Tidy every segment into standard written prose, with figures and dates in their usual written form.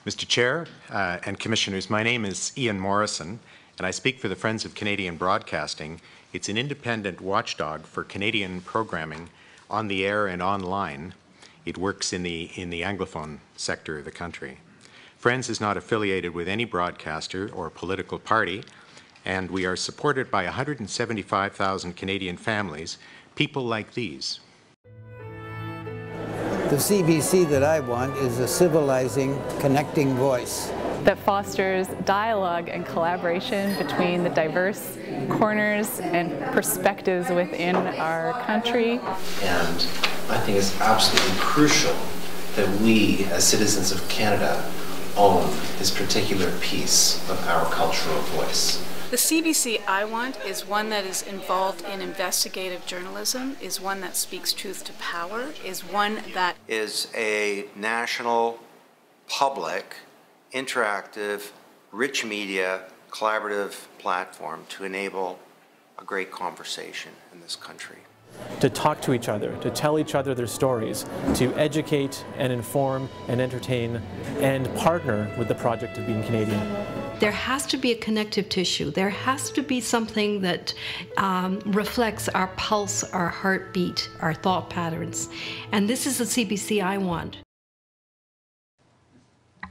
Mr. Chair and Commissioners, my name is Ian Morrison, and I speak for the Friends of Canadian Broadcasting. It's an independent watchdog for Canadian programming on the air and online. It works in the Anglophone sector of the country. Friends is not affiliated with any broadcaster or political party, and we are supported by 175,000 Canadian families, people like these. The CBC that I want is a civilizing, connecting voice that fosters dialogue and collaboration between the diverse corners and perspectives within our country. And I think it's absolutely crucial that we, as citizens of Canada, own this particular piece of our cultural voice. The CBC I want is one that is involved in investigative journalism, is one that speaks truth to power, is one that is a national, public, interactive, rich media, collaborative platform to enable a great conversation in this country. To talk to each other, to tell each other their stories, to educate and inform and entertain and partner with the project of being Canadian. There has to be a connective tissue. There has to be something that reflects our pulse, our heartbeat, our thought patterns. And this is the CBC I want.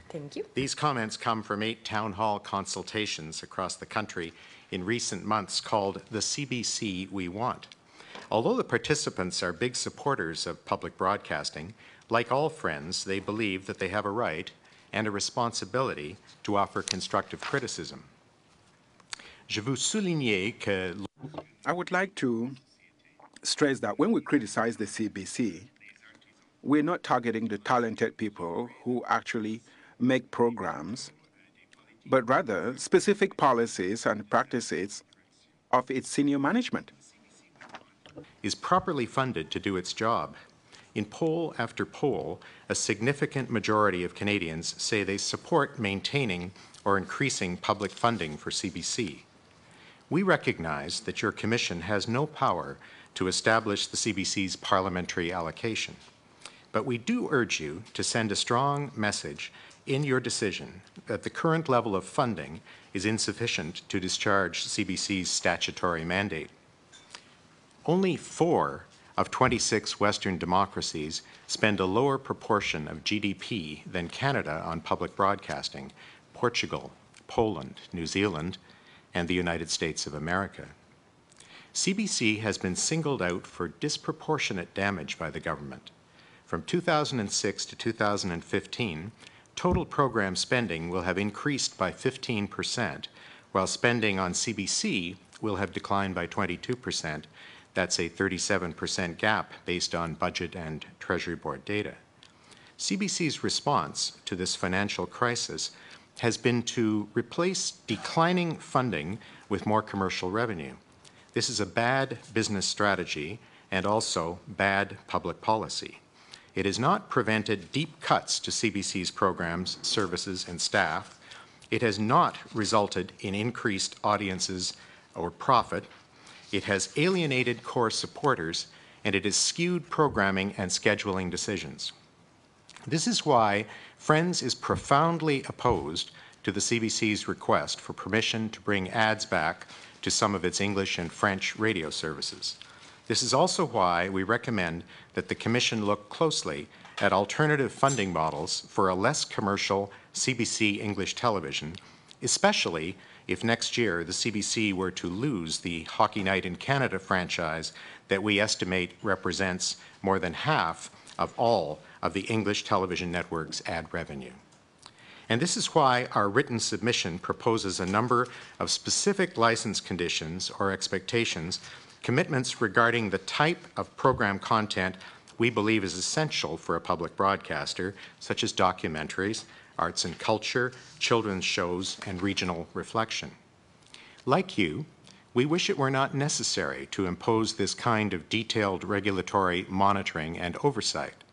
Thank you. These comments come from 8 town hall consultations across the country in recent months called the CBC We Want. Although the participants are big supporters of public broadcasting, like all friends, they believe that they have a right and a responsibility to offer constructive criticism. Je veux souligner que... I would like to stress that when we criticize the CBC, we're not targeting the talented people who actually make programs, but rather specific policies and practices of its senior management. Is properly funded to do its job. In poll after poll, a significant majority of Canadians say they support maintaining or increasing public funding for CBC. We recognize that your Commission has no power to establish the CBC's parliamentary allocation, but we do urge you to send a strong message in your decision that the current level of funding is insufficient to discharge CBC's statutory mandate. Only 4 of 26 Western democracies spend a lower proportion of GDP than Canada on public broadcasting: Portugal, Poland, New Zealand, and the United States of America. CBC has been singled out for disproportionate damage by the government. From 2006 to 2015, total program spending will have increased by 15%, while spending on CBC will have declined by 22%. That's a 37% gap based on budget and Treasury Board data. CBC's response to this financial crisis has been to replace declining funding with more commercial revenue. This is a bad business strategy and also bad public policy. It has not prevented deep cuts to CBC's programs, services, and staff. It has not resulted in increased audiences or profit. It has alienated core supporters, and it has skewed programming and scheduling decisions. This is why Friends is profoundly opposed to the CBC's request for permission to bring ads back to some of its English and French radio services. This is also why we recommend that the Commission look closely at alternative funding models for a less commercial CBC English television, especially if next year the CBC were to lose the Hockey Night in Canada franchise that we estimate represents more than half of all of the English television network's ad revenue. And this is why our written submission proposes a number of specific license conditions or expectations, commitments regarding the type of program content we believe is essential for a public broadcaster, such as documentaries, arts and culture, children's shows, and regional reflection. Like you, we wish it were not necessary to impose this kind of detailed regulatory monitoring and oversight.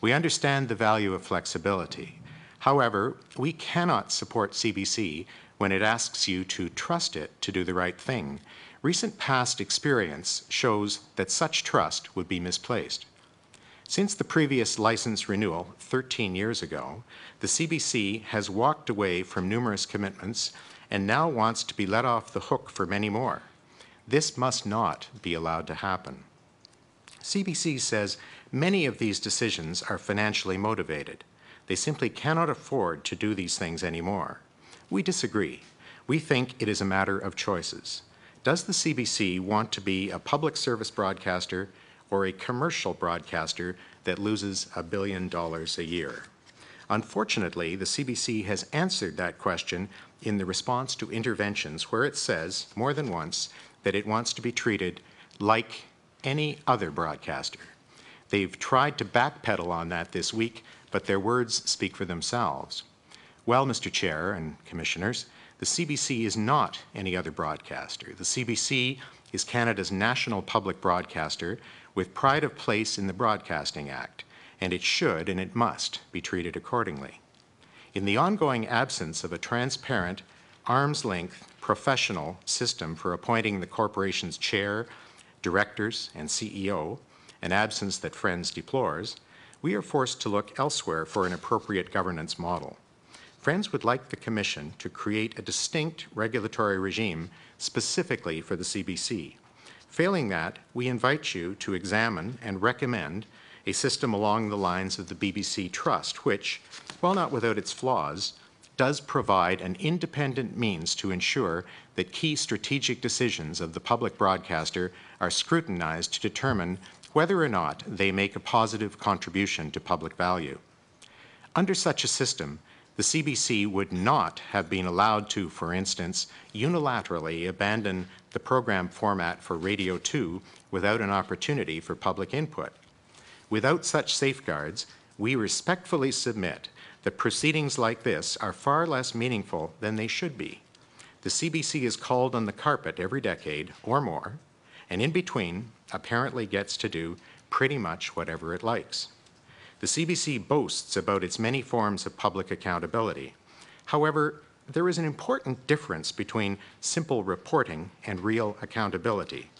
We understand the value of flexibility. However, we cannot support CBC when it asks you to trust it to do the right thing. Recent past experience shows that such trust would be misplaced. Since the previous license renewal 13 years ago, the CBC has walked away from numerous commitments and now wants to be let off the hook for many more. This must not be allowed to happen. CBC says many of these decisions are financially motivated. They simply cannot afford to do these things anymore. We disagree. We think it is a matter of choices. Does the CBC want to be a public service broadcaster or a commercial broadcaster that loses $1 billion a year? Unfortunately, the CBC has answered that question in the response to interventions where it says, more than once, that it wants to be treated like any other broadcaster. They've tried to backpedal on that this week, but their words speak for themselves. Well, Mr. Chair and Commissioners, the CBC is not any other broadcaster. The CBC is Canada's national public broadcaster with pride of place in the Broadcasting Act, and it should and it must be treated accordingly. In the ongoing absence of a transparent, arm's-length, professional system for appointing the corporation's chair, directors, and CEO, an absence that Friends deplores, we are forced to look elsewhere for an appropriate governance model. Friends would like the Commission to create a distinct regulatory regime specifically for the CBC. Failing that, we invite you to examine and recommend a system along the lines of the BBC Trust, which, while not without its flaws, does provide an independent means to ensure that key strategic decisions of the public broadcaster are scrutinized to determine whether or not they make a positive contribution to public value. Under such a system, the CBC would not have been allowed to, for instance, unilaterally abandon the program format for Radio 2 without an opportunity for public input. Without such safeguards, we respectfully submit that proceedings like this are far less meaningful than they should be. The CBC is called on the carpet every decade or more, and in between apparently gets to do pretty much whatever it likes. The CBC boasts about its many forms of public accountability. However, there is an important difference between simple reporting and real accountability.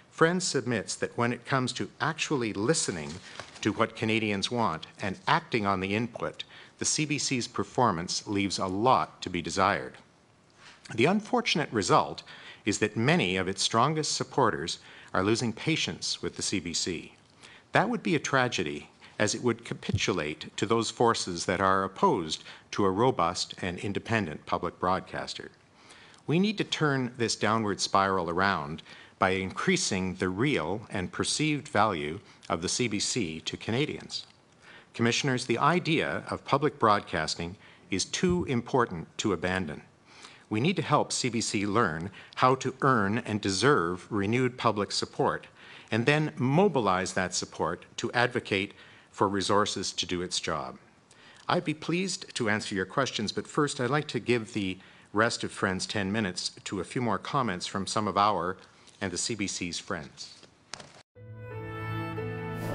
Friends submits that when it comes to actually listening to what Canadians want and acting on the input, the CBC's performance leaves a lot to be desired. The unfortunate result is that many of its strongest supporters are losing patience with the CBC. That would be a tragedy, as it would capitulate to those forces that are opposed to a robust and independent public broadcaster. We need to turn this downward spiral around by increasing the real and perceived value of the CBC to Canadians. Commissioners, the idea of public broadcasting is too important to abandon. We need to help CBC learn how to earn and deserve renewed public support, and then mobilize that support to advocate for resources to do its job. I'd be pleased to answer your questions, but first I'd like to give the rest of Friends 10 minutes to a few more comments from some of our and the CBC's friends.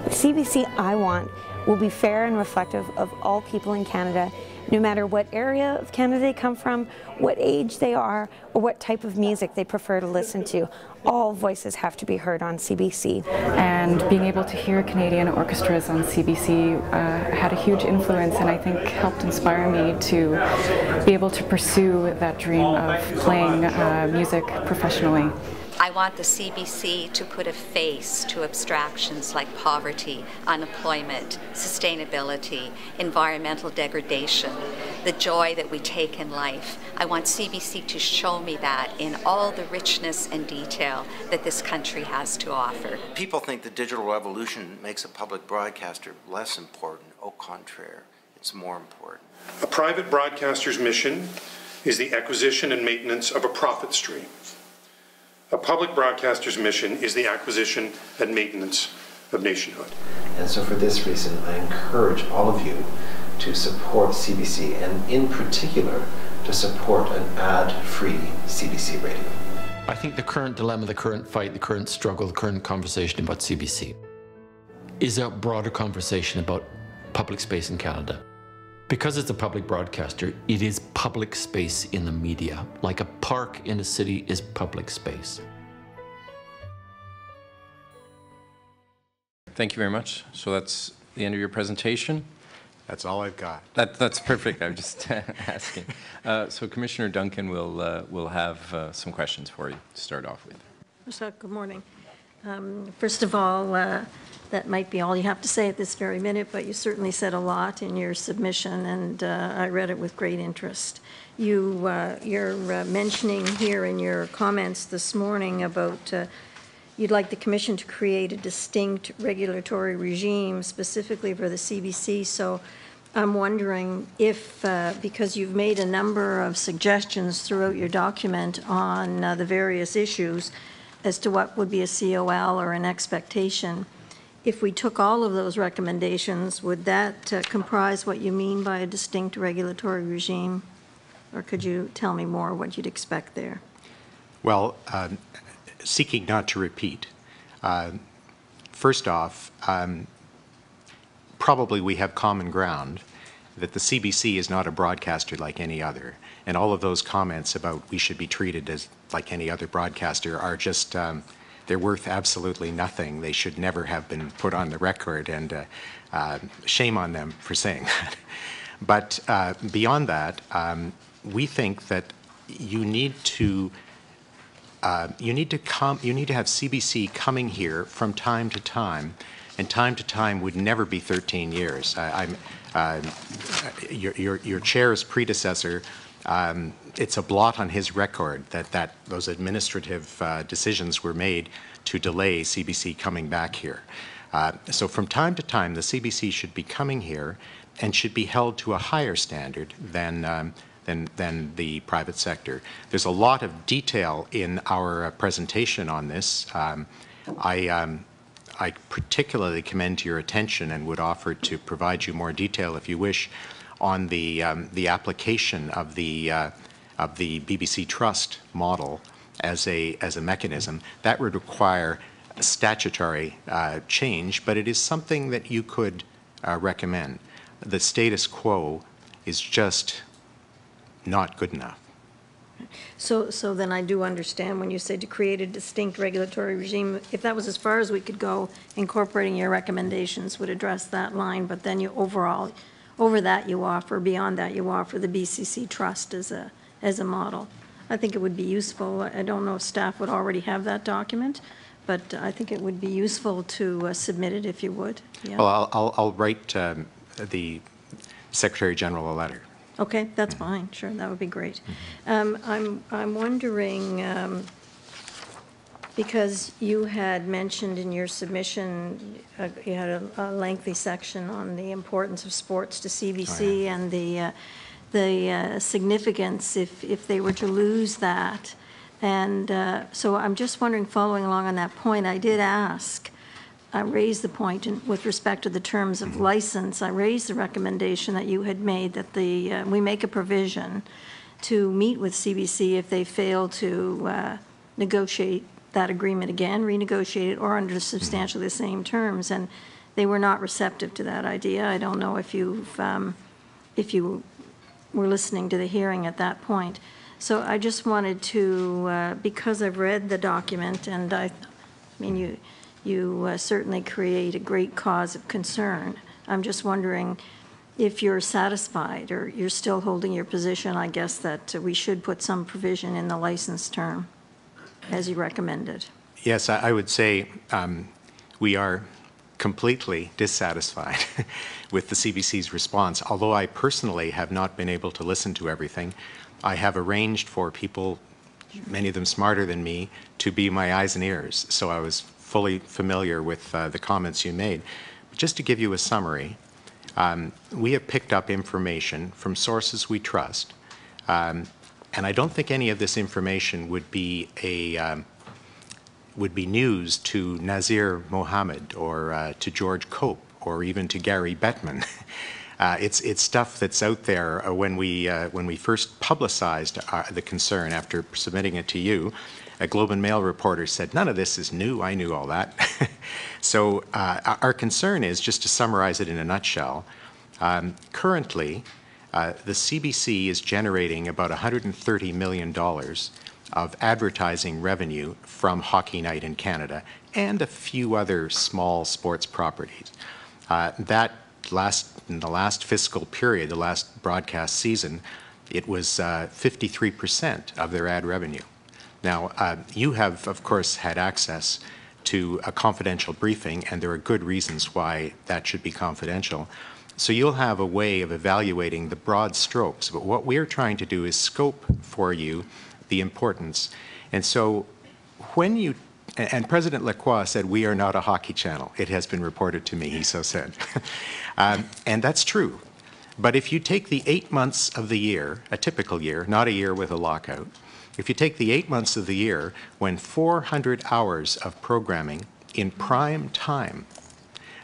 The CBC I want will be fair and reflective of all people in Canada, no matter what area of Canada they come from, what age they are, or what type of music they prefer to listen to. All voices have to be heard on CBC. And being able to hear Canadian orchestras on CBC had a huge influence, and I think helped inspire me to be able to pursue that dream of playing music professionally. I want the CBC to put a face to abstractions like poverty, unemployment, sustainability, environmental degradation, the joy that we take in life. I want CBC to show me that in all the richness and detail that this country has to offer. People think the digital revolution makes a public broadcaster less important. Au contraire, it's more important. A private broadcaster's mission is the acquisition and maintenance of a profit stream. A public broadcaster's mission is the acquisition and maintenance of nationhood. And so for this reason, I encourage all of you to support CBC, and in particular, to support an ad-free CBC radio. I think the current dilemma, the current fight, the current struggle, the current conversation about CBC is a broader conversation about public space in Canada. Because it's a public broadcaster, it is public space in the media. Like a park in a city is public space. Thank you very much. So that's the end of your presentation? That's all I've got. That's perfect. I'm just asking. So Commissioner Duncan will have some questions for you to start off with. So, good morning. First of all, that might be all you have to say at this very minute, but you certainly said a lot in your submission, and I read it with great interest. You're mentioning here in your comments this morning about you'd like the Commission to create a distinct regulatory regime specifically for the CBC. So I'm wondering if, because you've made a number of suggestions throughout your document on the various issues as to what would be a COL or an expectation, if we took all of those recommendations, would that comprise what you mean by a distinct regulatory regime? Or could you tell me more what you'd expect there? Well, seeking not to repeat, first off, probably we have common ground that the CBC is not a broadcaster like any other. And all of those comments about we should be treated as like any other broadcaster are just, they're worth absolutely nothing. They should never have been put on the record, and shame on them for saying that. But beyond that, we think that you need to have CBC coming here from time to time, and time to time would never be 13 years. Your chair's predecessor, it's a blot on his record that those administrative decisions were made to delay CBC coming back here. So from time to time, the CBC should be coming here and should be held to a higher standard than the private sector. There's a lot of detail in our presentation on this. I particularly commend to your attention and would offer to provide you more detail if you wish on the application of the BBC Trust model as a mechanism. That would require a statutory change, but it is something that you could recommend. The status quo is just not good enough. So then I do understand when you say to create a distinct regulatory regime, if that was as far as we could go, incorporating your recommendations would address that line, but then you overall, over that you offer, beyond that you offer the BCC Trust as a model. I think it would be useful. I don't know if staff would already have that document, but I think it would be useful to submit it if you would. Yeah. Well, I'll write the Secretary General a letter. Okay, that's fine. Sure, that would be great. I'm wondering, because you had mentioned in your submission, you had a lengthy section on the importance of sports to CBC and the significance if they were to lose that. And so I'm just wondering, following along on that point, I did ask, I raised the point with respect to the terms of license. I raised the recommendation that you had made that we make a provision to meet with CBC if they fail to negotiate that agreement again, renegotiate it, or under substantially the same terms. And they were not receptive to that idea. I don't know if you were listening to the hearing at that point. So I just wanted to, because I've read the document, and I mean, you certainly create a great cause of concern. I'm just wondering if you're satisfied or you're still holding your position, I guess, that we should put some provision in the license term as you recommended. Yes, I would say we are completely dissatisfied with the CBC's response. Although I personally have not been able to listen to everything, I have arranged for people, many of them smarter than me, to be my eyes and ears. So I was fully familiar with the comments you made. But just to give you a summary, we have picked up information from sources we trust, and I don't think any of this information would be news to Nazir Mohammed or to George Cope or even to Gary Bettman. It's stuff that's out there. When we first publicized the concern after submitting it to you, a Globe and Mail reporter said, none of this is new. I knew all that. So our concern is, just to summarize it in a nutshell, currently the CBC is generating about $130 million of advertising revenue from Hockey Night in Canada and a few other small sports properties. In the last fiscal period, the last broadcast season, it was 53% of their ad revenue. Now, you have, of course, had access to a confidential briefing, and there are good reasons why that should be confidential. So you'll have a way of evaluating the broad strokes, but what we're trying to do is scope for you the importance. And so when you, and President Lacroix said, we are not a hockey channel. It has been reported to me, he so said. And that's true. But if you take the 8 months of the year, a typical year, not a year with a lockout, if you take the 8 months of the year when 400 hours of programming in prime time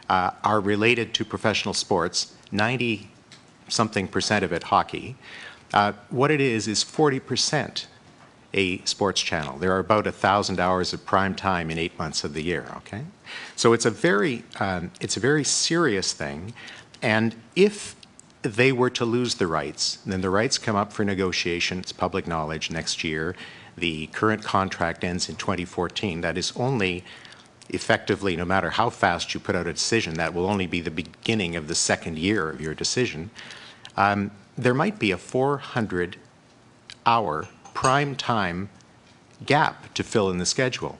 are related to professional sports, 90-something% of it hockey, what it is 40% a sports channel. There are about 1,000 hours of prime time in 8 months of the year, okay? So it's a very serious thing, and if they were to lose the rights, then the rights come up for negotiation. It's public knowledge next year. The current contract ends in 2014. That is only effectively, no matter how fast you put out a decision, that will only be the beginning of the second year of your decision. There might be a 400-hour prime time gap to fill in the schedule.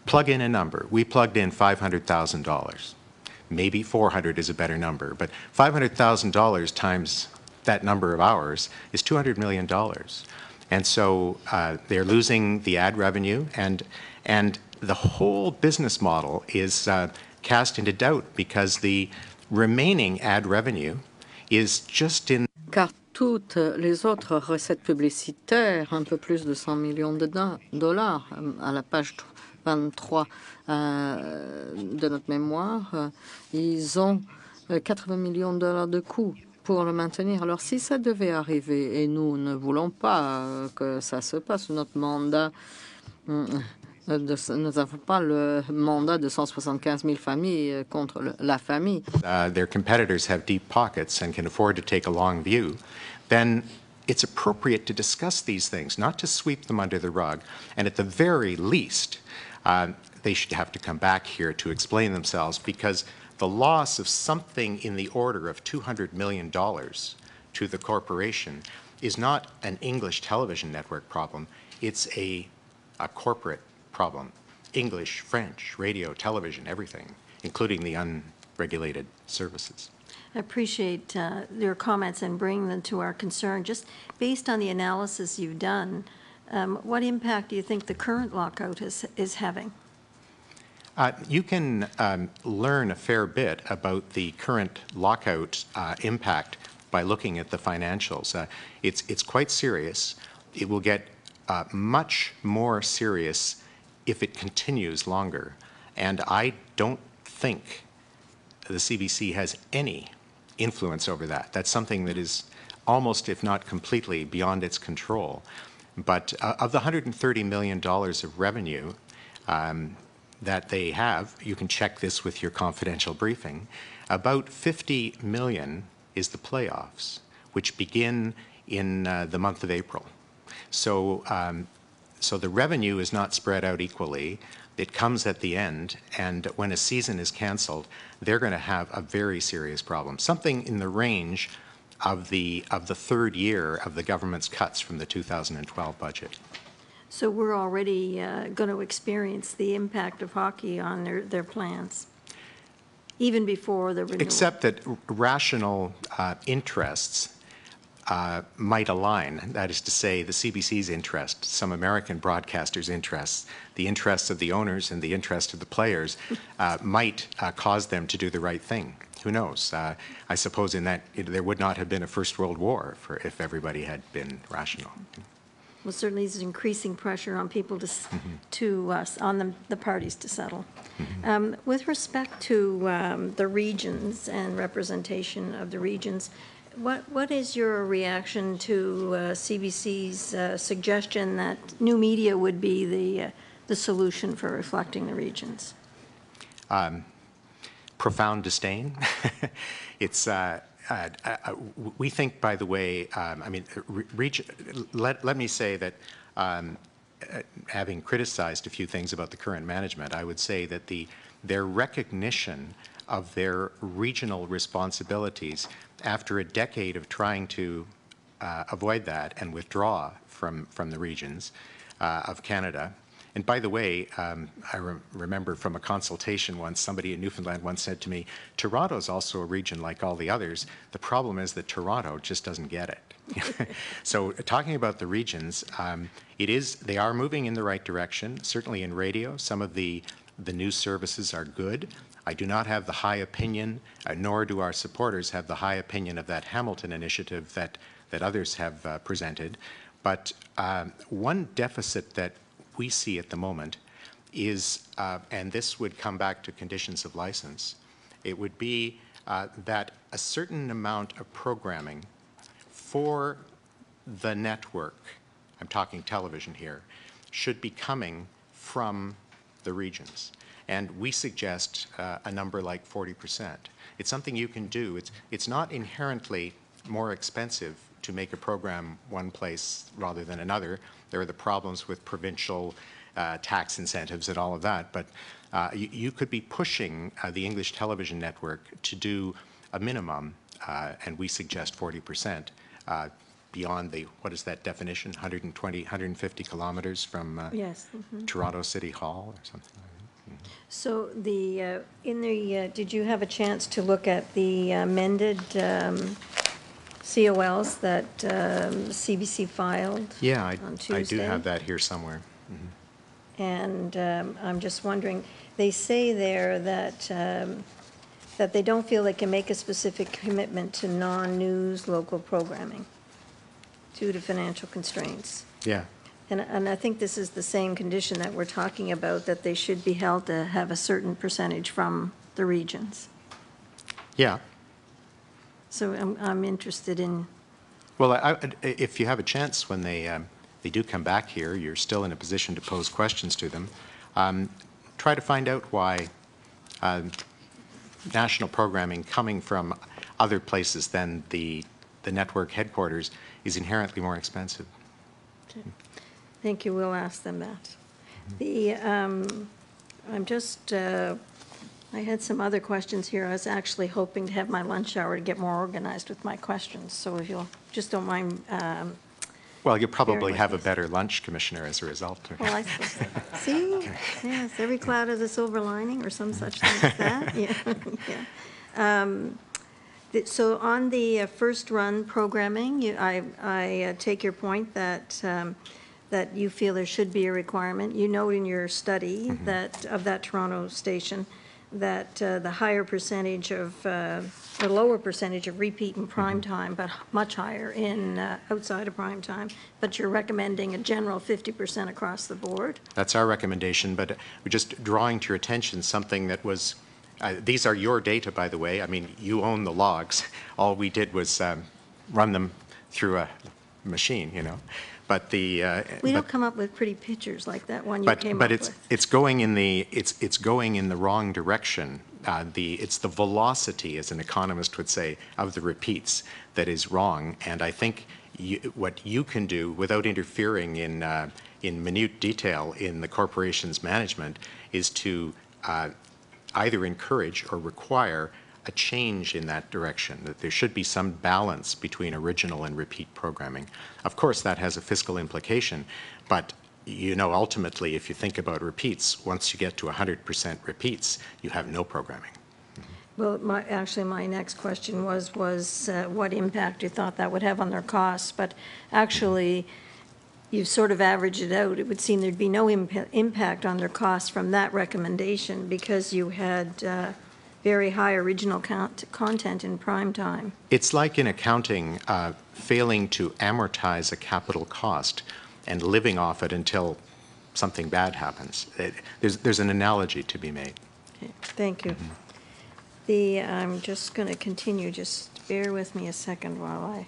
Plug in a number. We plugged in $500,000. Maybe 400 is a better number, but $500,000 times that number of hours is $200 million. And so they're losing the ad revenue, and the whole business model is cast into doubt because the remaining ad revenue is just in... Car toutes les autres recettes publicitaires, un peu plus de 100 millions de dollars, à la page 23 de notre mémoire, ils ont 80 millions de dollars de coûts pour le maintenir. Alors si ça devait arriver, et nous ne voulons pas que ça se passe, notre mandat, nous n'avons pas le mandat de 175 000 familles contre la famille. Their competitors have deep pockets and can afford to take a long view, then it's appropriate to discuss these things, not to sweep them under the rug. And at the very least, they should have to come back here to explain themselves, because the loss of something in the order of $200 million to the corporation is not an English television network problem. It's a corporate problem. English, French, radio, television, everything, including the unregulated services. I appreciate your comments and bringing them to our concern. Just based on the analysis you've done, what impact do you think the current lockout is having? You can learn a fair bit about the current lockout impact by looking at the financials. It's quite serious. It will get much more serious if it continues longer. And I don't think the CBC has any influence over that. That's something that is almost, if not completely, beyond its control. But of the $130 million of revenue that they have, you can check this with your confidential briefing, about $50 million is the playoffs, which begin in the month of April. So, so the revenue is not spread out equally. It comes at the end, and when a season is canceled, they're going to have a very serious problem. Something in the range of the third year of the government's cuts from the 2012 budget. So we're already going to experience the impact of hockey on their plans, even before the renewal. Except that rational interests might align. That is to say, the CBC's interest, some American broadcasters' interests, the interests of the owners and the interest of the players might cause them to do the right thing. Who knows? I suppose in that there would not have been a First World War if everybody had been rational. Well, certainly there's increasing pressure on people on the parties to settle. With respect to the regions and representation of the regions, what is your reaction to CBC's suggestion that new media would be the solution for reflecting the regions? Profound disdain. It's we think, by the way, I mean, let me say that having criticized a few things about the current management, I would say that their recognition of their regional responsibilities after a decade of trying to avoid that and withdraw from the regions of Canada. And by the way, I remember from a consultation once, somebody in Newfoundland once said to me, Toronto's also a region like all the others. The problem is that Toronto just doesn't get it. So talking about the regions, they are moving in the right direction. Certainly in radio, some of the news services are good. I do not have the high opinion, nor do our supporters have the high opinion of that Hamilton initiative that others have presented. But one deficit that we see at the moment is, and this would come back to conditions of license, it would be that a certain amount of programming for the network, I'm talking television here, should be coming from the regions. And we suggest a number like 40%. It's something you can do. It's not inherently more expensive to make a program one place rather than another. There are the problems with provincial tax incentives and all of that, but you could be pushing the English television network to do a minimum, and we suggest 40%, beyond the, what is that definition, 120, 150 kilometers from Yes. Toronto City Hall or something like that. So did you have a chance to look at the amended COLs that CBC filed on Tuesday? I do have that here somewhere. And I'm just wondering, they say there that they don't feel they can make a specific commitment to non-news local programming due to financial constraints. Yeah. And I think this is the same condition that we're talking about, that they should be held to have a certain percentage from the regions. Yeah. So I'm interested in. Well, if you have a chance when they do come back here, you're still in a position to pose questions to them. Try to find out why national programming coming from other places than the network headquarters is inherently more expensive. Okay. Thank you. We'll ask them that. I had some other questions here. I was actually hoping to have my lunch hour to get more organized with my questions. So if you'll just don't mind. Well, you'll probably have a better lunch, Commissioner, as a result. Well, I suppose so. See? Okay. Yes, every cloud has a silver lining or some such thing as that. Yeah. So on the first run programming, I take your point that that you feel there should be a requirement. You note in your study that of that Toronto station that the higher percentage of, or lower percentage of repeat in prime time, but much higher in outside of prime time. But you're recommending a general 50% across the board. That's our recommendation, but we're just drawing to your attention something that was, these are your data, by the way. I mean, you own the logs. All we did was run them through a machine, you know. But the we don't come up with pretty pictures like that one you came up with. But it's going in the it's going in the wrong direction. It's the velocity, as an economist would say, of the repeats that is wrong. And I think what you can do without interfering in minute detail in the corporation's management is to either encourage or require a change in that direction, that there should be some balance between original and repeat programming. Of course, that has a fiscal implication, but you know, ultimately, if you think about repeats, once you get to 100% repeats, you have no programming. Well, actually, my next question was what impact you thought that would have on their costs, but actually, you've sort of averaged it out. It would seem there'd be no impact on their costs from that recommendation because you had very high original content in prime time. It's like in accounting, failing to amortize a capital cost and living off it until something bad happens. There's an analogy to be made. Okay, thank you. I'm just going to continue. Just bear with me a second while I.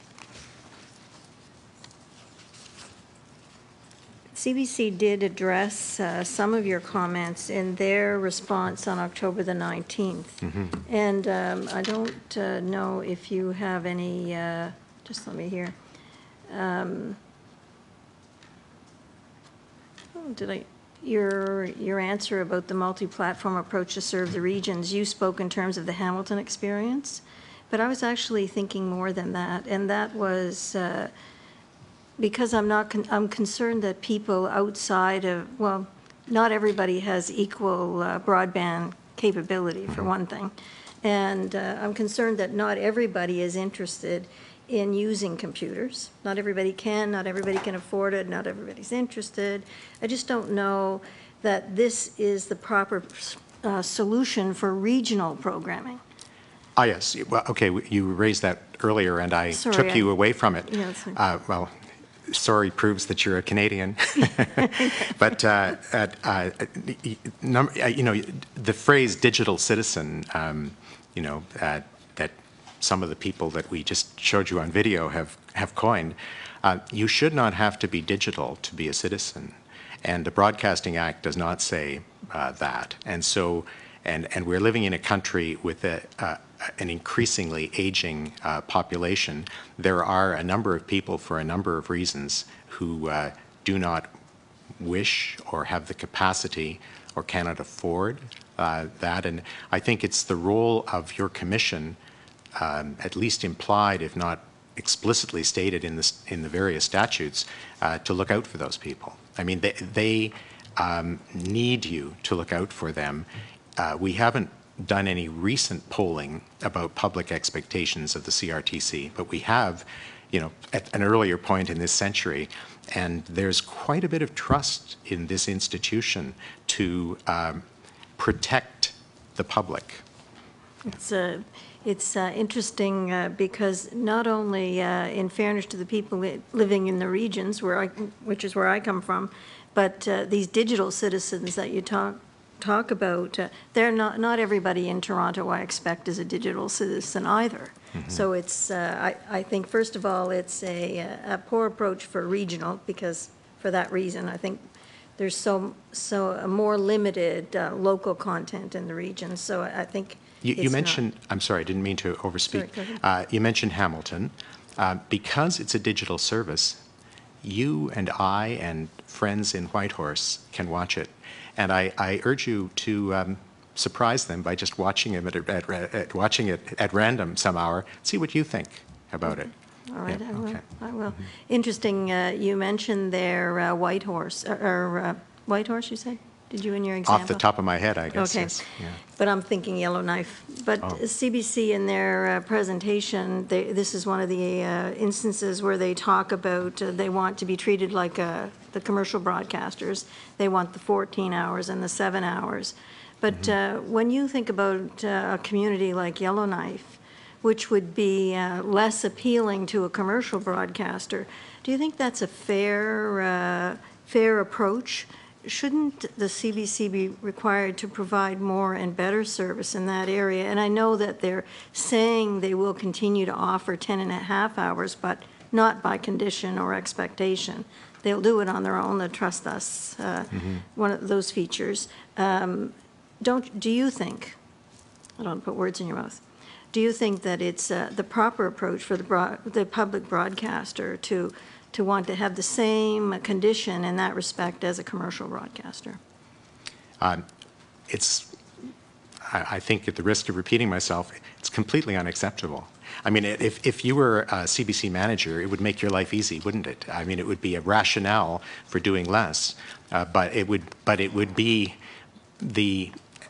CBC did address some of your comments in their response on October the 19th. And I don't know if you have any, just let me hear. your answer about the multi-platform approach to serve the regions, you spoke in terms of the Hamilton experience, but I was actually thinking more than that, and that was because I'm concerned that people outside of, well, not everybody has equal broadband capability, for one thing, and I'm concerned that not everybody is interested in using computers. Not everybody can afford it, not everybody's interested. I just don't know that this is the proper solution for regional programming. Ah, yes. Well, okay, you raised that earlier, and I took you away from it. Yeah, well, sorry proves that you're a Canadian. But, you know, the phrase digital citizen, you know, that some of the people that we just showed you on video have coined, you should not have to be digital to be a citizen. And the Broadcasting Act does not say that. And so, and we're living in a country with an increasingly aging population. There are a number of people, for a number of reasons, who do not wish or have the capacity or cannot afford that. And I think it's the role of your commission, at least implied, if not explicitly stated in the various statutes, to look out for those people. I mean, they need you to look out for them. We haven't done any recent polling about public expectations of the CRTC, but we have, you know, at an earlier point in this century, and there's quite a bit of trust in this institution to protect the public. It's interesting because not only in fairness to the people living in the regions, which is where I come from, but these digital citizens that you talk about, they're not everybody in Toronto, I expect, is a digital citizen either. Mm-hmm. So it's, I think, first of all, it's a poor approach for regional, because for that reason, I think there's so a more limited local content in the region. So I think you mentioned, I'm sorry, I didn't mean to overspeak. Sorry, you mentioned Hamilton. Because it's a digital service, you and I and friends in Whitehorse can watch it. And I urge you to surprise them by just watching it watching it at random some hour. See what you think about it. All right, yeah, I will. Mm-hmm. Interesting. You mentioned there Whitehorse, or Whitehorse. You said? Did you in your example? Off the top of my head, I guess. Okay. Yes. Yeah. But I'm thinking Yellowknife. But CBC in their presentation, this is one of the instances where they talk about they want to be treated like the commercial broadcasters. They want the 14 hours and the 7 hours. But when you think about a community like Yellowknife, which would be less appealing to a commercial broadcaster, do you think that's a fair approach? Shouldn't the CBC be required to provide more and better service in that area? And I know that they're saying they will continue to offer 10.5 hours, but not by condition or expectation. They'll do it on their own. They'll trust us. One of those features. Do you think, I don't put words in your mouth, do you think that it's the proper approach for the public broadcaster to want to have the same condition in that respect as a commercial broadcaster? I think, at the risk of repeating myself, it's completely unacceptable. I mean, if you were a CBC manager, it would make your life easy, wouldn't it? I mean, it would be a rationale for doing less, but it would be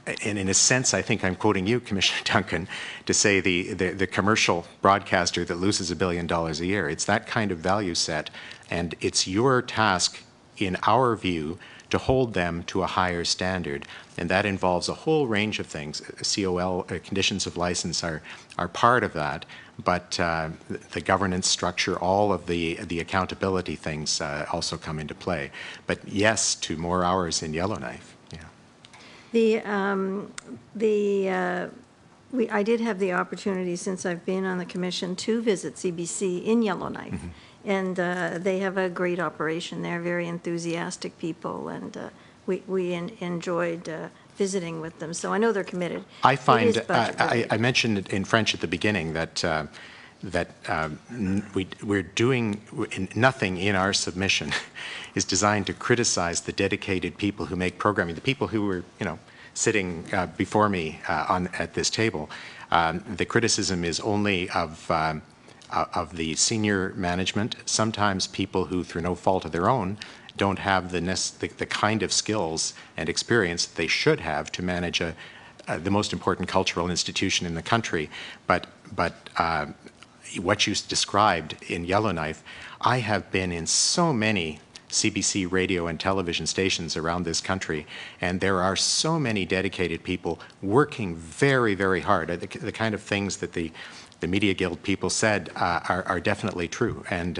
and in a sense, I think I'm quoting you, Commissioner Duncan, to say the commercial broadcaster that loses $1 billion a year. It's that kind of value set, and it's your task, in our view, to hold them to a higher standard, and that involves a whole range of things. COL, conditions of license, are part of that, but the governance structure, all of the accountability things also come into play. But yes, to more hours in Yellowknife. I did have the opportunity, since I've been on the commission, to visit CBC in Yellowknife, and they have a great operation there, very enthusiastic people, and we enjoyed visiting with them. So I know they're committed. I find, I mentioned it in French at the beginning, that we're doing nothing in our submission is designed to criticize the dedicated people who make programming, the people who were, sitting before me at this table. The criticism is only of the senior management, sometimes people who, through no fault of their own, don't have the kind of skills and experience that they should have to manage the most important cultural institution in the country. But what you described in Yellowknife, I have been in so many CBC radio and television stations around this country, and there are so many dedicated people working very, very hard. The kind of things that the Media Guild people said are definitely true, and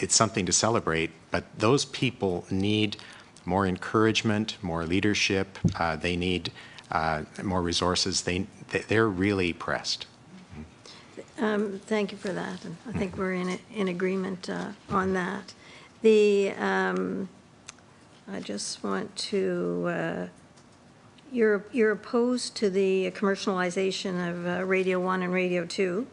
it's something to celebrate. But those people need more encouragement, more leadership. They need more resources. They're really pressed. Thank you for that, and I think we're in agreement on that. I just want to, you're opposed to the commercialization of Radio 1 and Radio 2.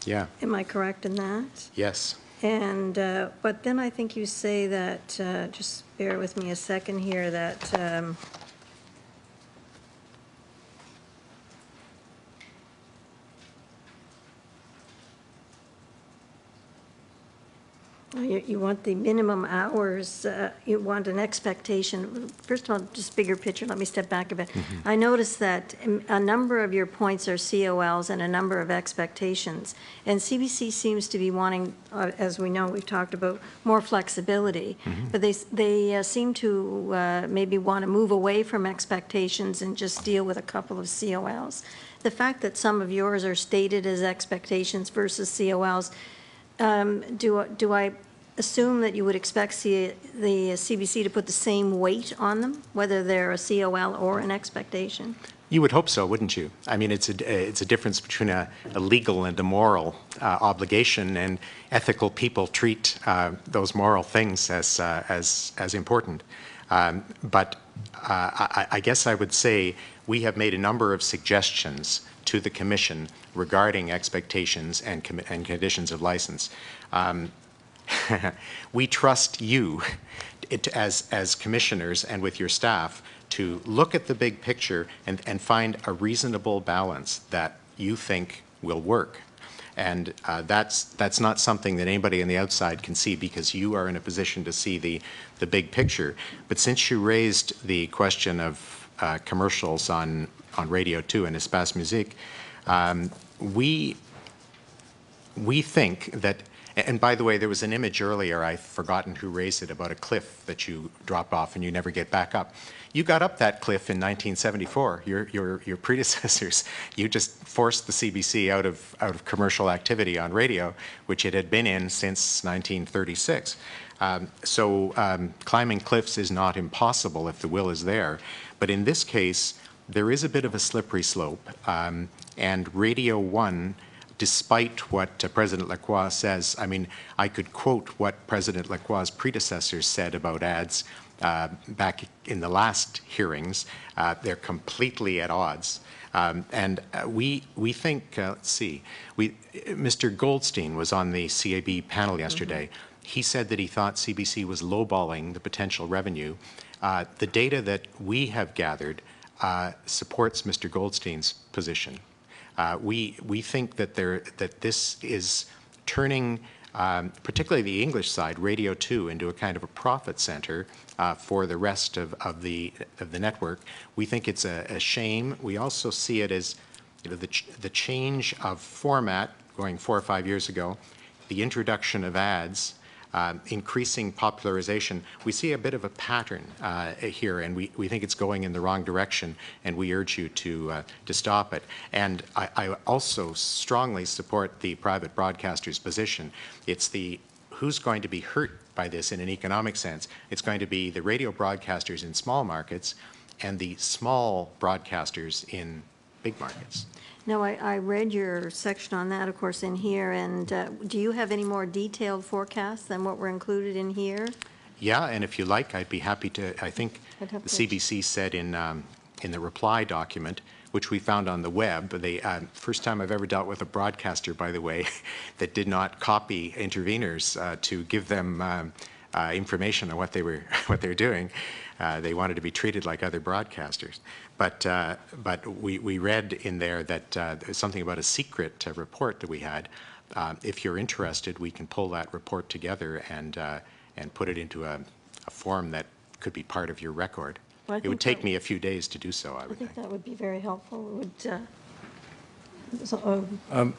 Yeah. Am I correct in that? Yes. And, but then I think you say that, just bear with me a second here, that you want the minimum hours, you want an expectation. First of all, just bigger picture, let me step back a bit. I noticed that a number of your points are COLs and a number of expectations. And CBC seems to be wanting, as we know, we've talked about, more flexibility. But they seem to maybe want to move away from expectations and just deal with a couple of COLs. The fact that some of yours are stated as expectations versus COLs, do I assume that you would expect the CBC to put the same weight on them, whether they're a COL or an expectation? You would hope so, wouldn't you? I mean, it's a difference between a legal and a moral obligation, and ethical people treat those moral things as important. But I guess I would say we have made a number of suggestions to the Commission regarding expectations and conditions of license. We trust you as commissioners and with your staff to look at the big picture and find a reasonable balance that you think will work. And that's not something that anybody on the outside can see, because you are in a position to see the big picture. But since you raised the question of commercials on Radio 2 and Espace Musique, we think that, and by the way, there was an image earlier, I've forgotten who raised it, about a cliff that you drop off and you never get back up. You got up that cliff in 1974. Your predecessors, you just forced the CBC out of commercial activity on radio, which it had been in since 1936. So climbing cliffs is not impossible if the will is there. But in this case, there is a bit of a slippery slope. And Radio 1, despite what President Lacroix says, I mean, I could quote what President Lacroix's predecessors said about ads back in the last hearings. They're completely at odds. And we think, let's see, Mr. Goldstein was on the CAB panel yesterday. He said that he thought CBC was lowballing the potential revenue. The data that we have gathered supports Mr. Goldstein's position. We think that this is turning, particularly the English side, Radio 2, into a kind of a profit center for the rest of the network. We think it's a shame. We also see it as, the change of format going 4 or 5 years ago, the introduction of ads, increasing popularization. We see a bit of a pattern here, and we think it's going in the wrong direction, and we urge you to stop it. And I also strongly support the private broadcaster's position. It's who's going to be hurt by this in an economic sense. It's going to be the radio broadcasters in small markets and the small broadcasters in big markets. Now, I read your section on that, of course, in here, and do you have any more detailed forecasts than what were included in here? Yeah, and if you like, I'd be happy to. I think the CBC said in the reply document, which we found on the web. The first time I've ever dealt with a broadcaster, by the way, that did not copy interveners to give them information on what they were doing. They wanted to be treated like other broadcasters. But we read in there that there's something about a secret report that we had. If you're interested, we can pull that report together and put it into a form that could be part of your record. Well, it would take me a few days to do so, I would think. that would be very helpful. It would,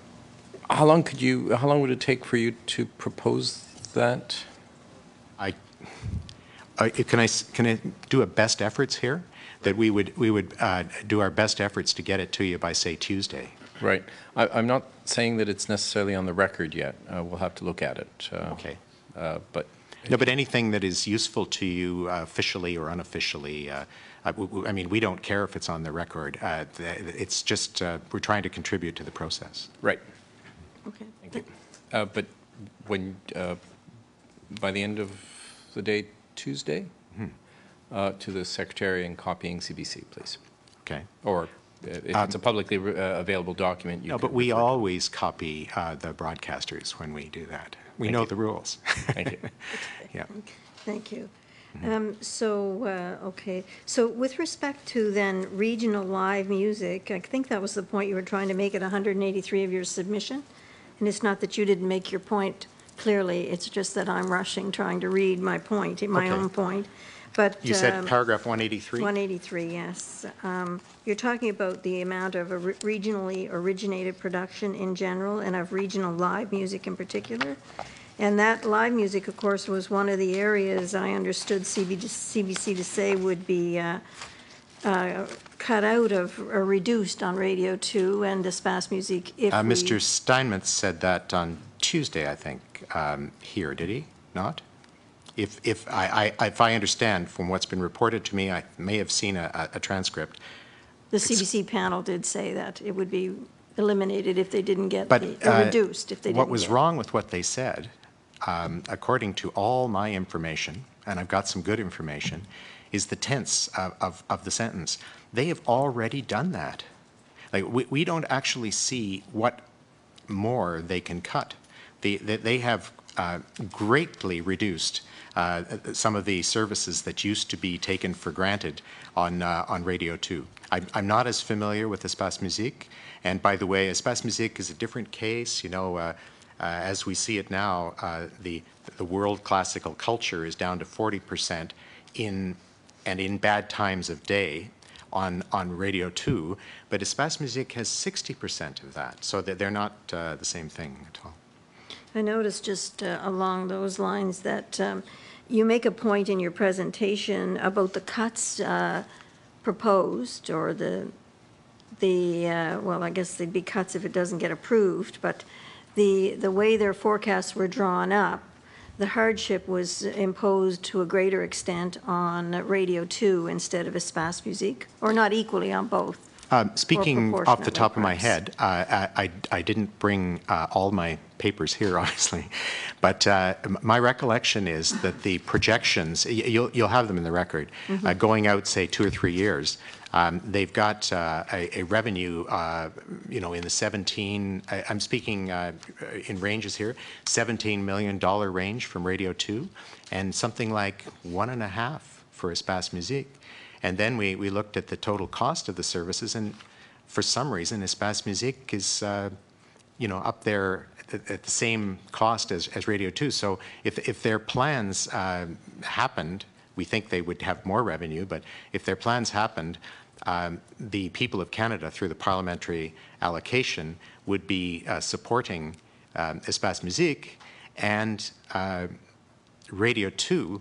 how long would it take for you to propose that? Can I do a best efforts here? That we would do our best efforts to get it to you by, say, Tuesday. Right. I'm not saying that it's necessarily on the record yet. We'll have to look at it. Okay. But anything that is useful to you officially or unofficially, I mean, we don't care if it's on the record. It's just we're trying to contribute to the process. Right. Okay. Thank you. But when by the end of the day Tuesday, to the Secretary and copying CBC, please. Okay. Or if it's a publicly available document, you No, but we always copy the broadcasters when we do that. We know the rules. Thank you. Yeah. Thank you. Okay. So with respect to then regional live music, I think that was the point you were trying to make at 183 of your submission. And it's not that you didn't make your point clearly, it's just that I'm rushing trying to read my point, my own point. But you said paragraph 183? 183, yes. You're talking about the amount of regionally originated production in general and of regional live music in particular. And that live music, of course, was one of the areas I understood CBC to say would be cut out of or reduced on Radio 2 and Espace Musique if Mr. Steinmetz said that on Tuesday, I think, here, did he not? If I understand from what's been reported to me, I may have seen a transcript. The CBC panel did say that it would be eliminated if they didn't get reduced if they didn't. What was wrong with what they said, according to all my information, and I've got some good information, is the tense of the sentence. They have already done that. Like we don't actually see what more they can cut. They have greatly reduced some of the services that used to be taken for granted on Radio 2. I'm not as familiar with Espace Musique, and by the way, Espace Musique is a different case. You know, as we see it now, the world classical culture is down to 40% in bad times of day on Radio 2, but Espace Musique has 60% of that, so that they're not the same thing at all. I noticed just along those lines that you make a point in your presentation about the cuts proposed, or well, I guess they'd be cuts if it doesn't get approved, but the way their forecasts were drawn up, the hardship was imposed to a greater extent on Radio 2 instead of Espace Musique, or not equally on both. Speaking off the top of my head, I didn't bring all my papers here, honestly, but my recollection is that the projections, you'll have them in the record, going out, say, 2 or 3 years, they've got a revenue, in the 17, I'm speaking in ranges here, $17 million range from Radio 2, and something like 1.5 for Espace Musique. And then we looked at the total cost of the services, and for some reason, Espace Musique is, up there at the same cost as Radio 2. So if their plans happened, we think they would have more revenue, but if their plans happened, the people of Canada, through the parliamentary allocation, would be supporting Espace Musique, and Radio 2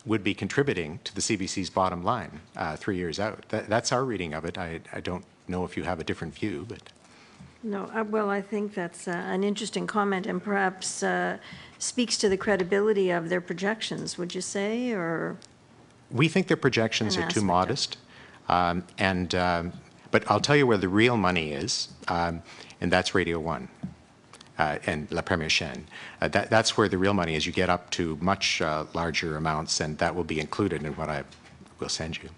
would be contributing to the CBC's bottom line 3 years out. That's our reading of it. I don't know if you have a different view, but... No, well, I think that's an interesting comment, and perhaps speaks to the credibility of their projections, would you say, or? We think their projections are too modest, but I'll tell you where the real money is, and that's Radio 1. And La Première Chaîne. That's where the real money is. You get up to much larger amounts, and that will be included in what I will send you.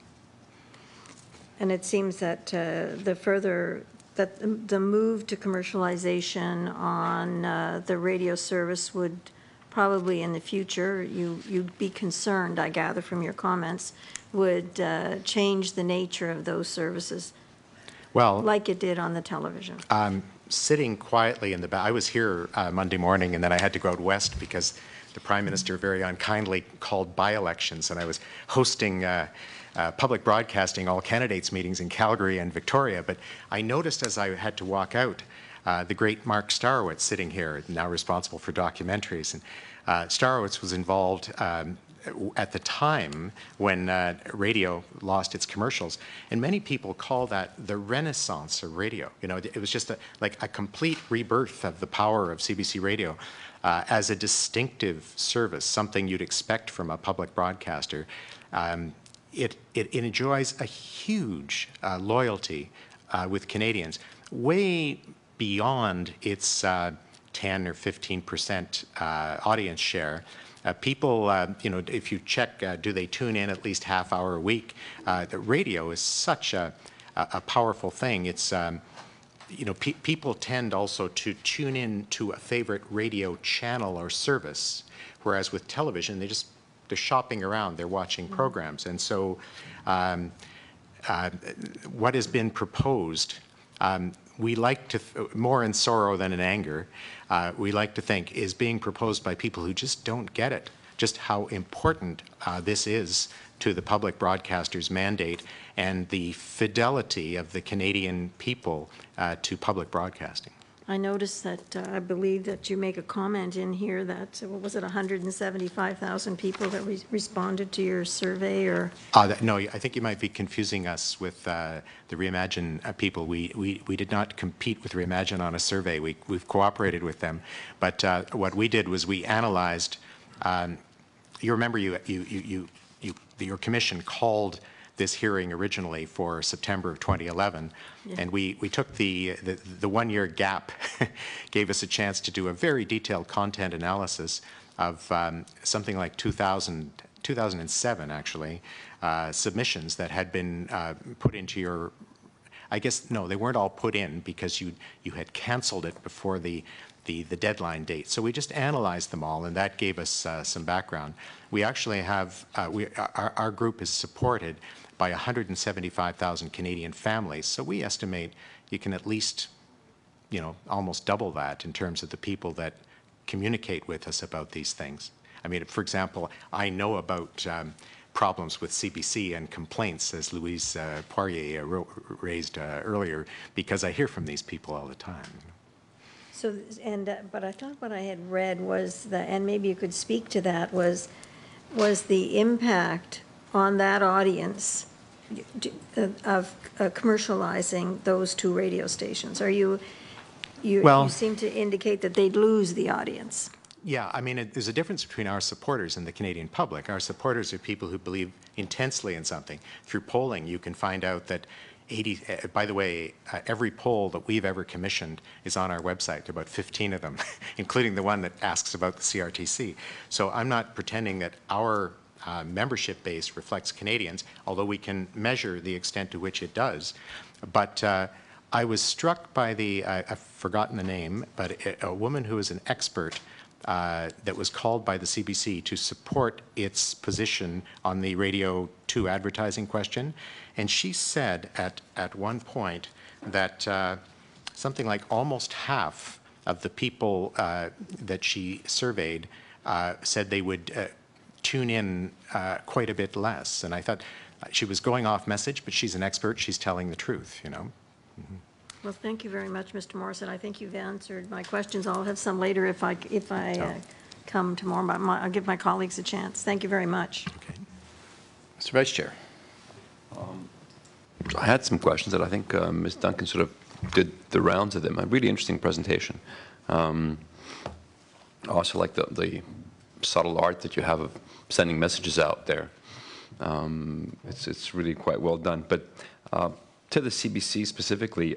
And it seems that the move to commercialization on the radio service would probably in the future, you'd be concerned, I gather from your comments, would change the nature of those services, well, like it did on the television. Sitting quietly in the back, I was here Monday morning, and then I had to go out west because the Prime Minister very unkindly called by-elections, and I was hosting public broadcasting all candidates meetings in Calgary and Victoria. But I noticed as I had to walk out, the great Mark Starowitz sitting here, now responsible for documentaries. And Starowitz was involved at the time when radio lost its commercials, and many people call that the renaissance of radio. You know, it was just like a complete rebirth of the power of CBC Radio as a distinctive service, something you'd expect from a public broadcaster. It enjoys a huge loyalty with Canadians, way beyond its 10 or 15% audience share. People, you know, if you check, do they tune in at least half hour a week? The radio is such a powerful thing. It's, you know, people tend also to tune in to a favorite radio channel or service, whereas with television, they're shopping around, they're watching programs. And so what has been proposed, we like to, more in sorrow than in anger, we like to think is being proposed by people who just don't get it, just how important this is to the public broadcaster's mandate and the fidelity of the Canadian people to public broadcasting. I noticed that I believe that you make a comment in here that, what was it, 175,000 people that responded to your survey, or? No, I think you might be confusing us with the Reimagine people. We did not compete with Reimagine on a survey. We've cooperated with them, but what we did was we analyzed. You remember your commission called this hearing originally for September of 2011, yeah. And we took the 1 year gap, gave us a chance to do a very detailed content analysis of something like 2007 actually, submissions that had been put into your, I guess, no, they weren't all put in because you had canceled it before the deadline date. So we just analyzed them all, and that gave us some background. We actually have, our group is supported by 175,000 Canadian families. So we estimate you can at least, you know, almost double that in terms of the people that communicate with us about these things. I mean, for example, I know about problems with CBC and complaints, as Louise Poirier raised earlier, because I hear from these people all the time. So, but I thought what I had read was that, and maybe you could speak to that, was the impact on that audience of commercializing those two radio stations. Are you seem to indicate that they'd lose the audience. Yeah, I mean, there's a difference between our supporters and the Canadian public. Our supporters are people who believe intensely in something. Through polling, you can find out that by the way, every poll that we've ever commissioned is on our website. There are about 15 of them, including the one that asks about the CRTC. So I'm not pretending that our membership base reflects Canadians, although we can measure the extent to which it does. But I was struck by I've forgotten the name, but a woman who is an expert that was called by the CBC to support its position on the Radio 2 advertising question. And she said at one point that something like almost half of the people that she surveyed said they would tune in quite a bit less. And I thought she was going off message, but she's an expert. She's telling the truth, you know. Mm-hmm. Well, thank you very much, Mr. Morrison. I think you've answered my questions. I'll have some later if I come tomorrow, but I'll give my colleagues a chance. Thank you very much. Okay. Mr. Vice Chair. I had some questions that I think Ms. Duncan sort of did the rounds of them. A really interesting presentation. I also like the subtle art that you have of sending messages out there. It's really quite well done. But to the CBC specifically,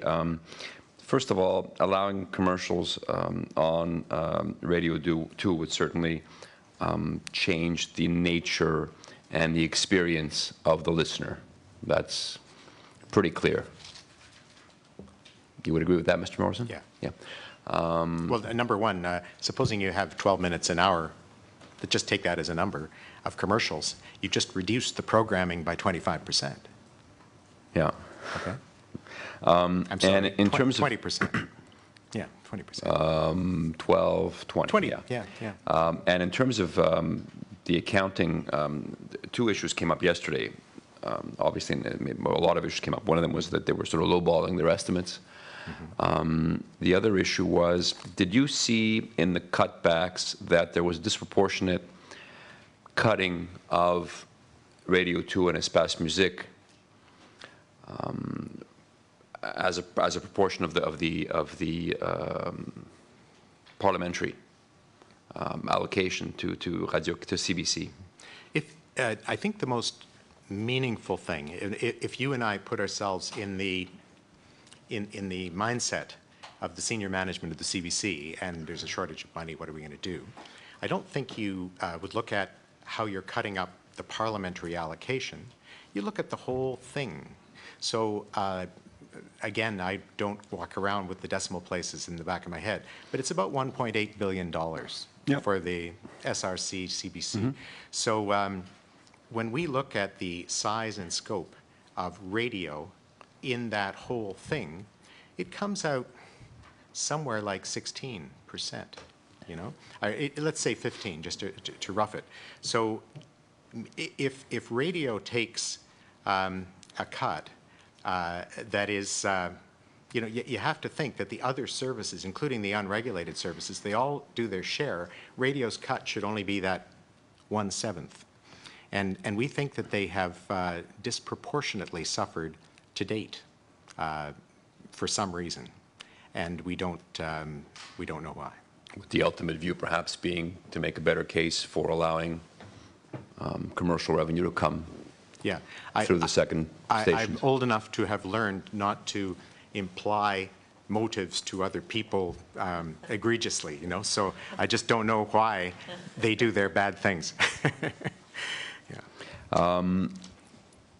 first of all, allowing commercials on Radio 2 would certainly change the nature and the experience of the listener. That's pretty clear. You would agree with that, Mr. Morrison? Yeah. Yeah. Well, number one, supposing you have 12 minutes an hour, just take that as a number, of commercials, you just reduced the programming by 25%. Yeah. Okay. I'm sorry, and in terms of 20%. Yeah, 20%. 12, 20. 20, yeah. yeah. And in terms of the accounting, two issues came up yesterday. Obviously, a lot of issues came up. One of them was that they were sort of lowballing their estimates. The other issue was, did you see in the cutbacks that there was disproportionate cutting of Radio 2 and Espace Musique as a proportion of the parliamentary allocation to CBC? I think the most meaningful thing, if you and I put ourselves in the mindset of the senior management of the CBC, and there's a shortage of money, what are we going to do? I don't think you would look at how you're cutting up the parliamentary allocation. You look at the whole thing. So again, I don't walk around with the decimal places in the back of my head, but it's about $1.8 billion for the SRC CBC. So when we look at the size and scope of radio in that whole thing, it comes out somewhere like 16%, you know? Let's say 15, just to rough it. So if radio takes a cut that is, you know, you have to think that the other services, including the unregulated services, they all do their share. Radio's cut should only be that 1/7. And we think that they have disproportionately suffered to date for some reason, and we don't know why. With the ultimate view perhaps being to make a better case for allowing commercial revenue to come through the second station. I'm old enough to have learned not to imply motives to other people egregiously, you know, so I just don't know why they do their bad things.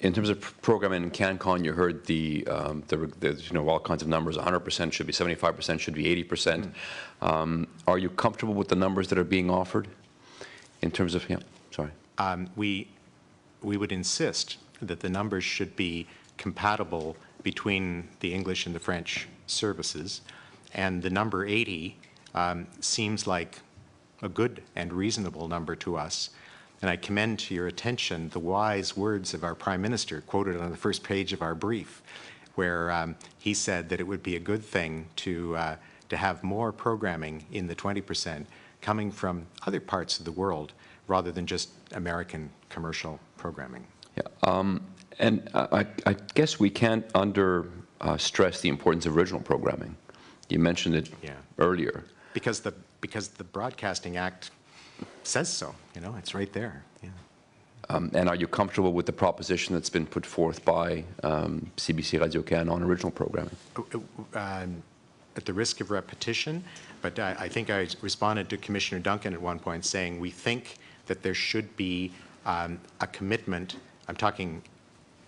In terms of programming in CanCon, you heard the you know, all kinds of numbers. 100% should be 75%, should be 80%. Are you comfortable with the numbers that are being offered in terms of? Yeah, sorry. We would insist that the numbers should be compatible between the English and the French services, and the number 80 seems like a good and reasonable number to us. And I commend to your attention the wise words of our Prime Minister, quoted on the first page of our brief, where he said that it would be a good thing to have more programming in the 20% coming from other parts of the world rather than just American commercial programming. Yeah, and I guess we can't stress the importance of original programming. You mentioned it earlier. Because the Broadcasting Act says so, you know, it's right there. Yeah. And are you comfortable with the proposition that's been put forth by CBC Radio-Can on original programming? At the risk of repetition, but I think I responded to Commissioner Duncan at one point saying we think that there should be a commitment, I'm talking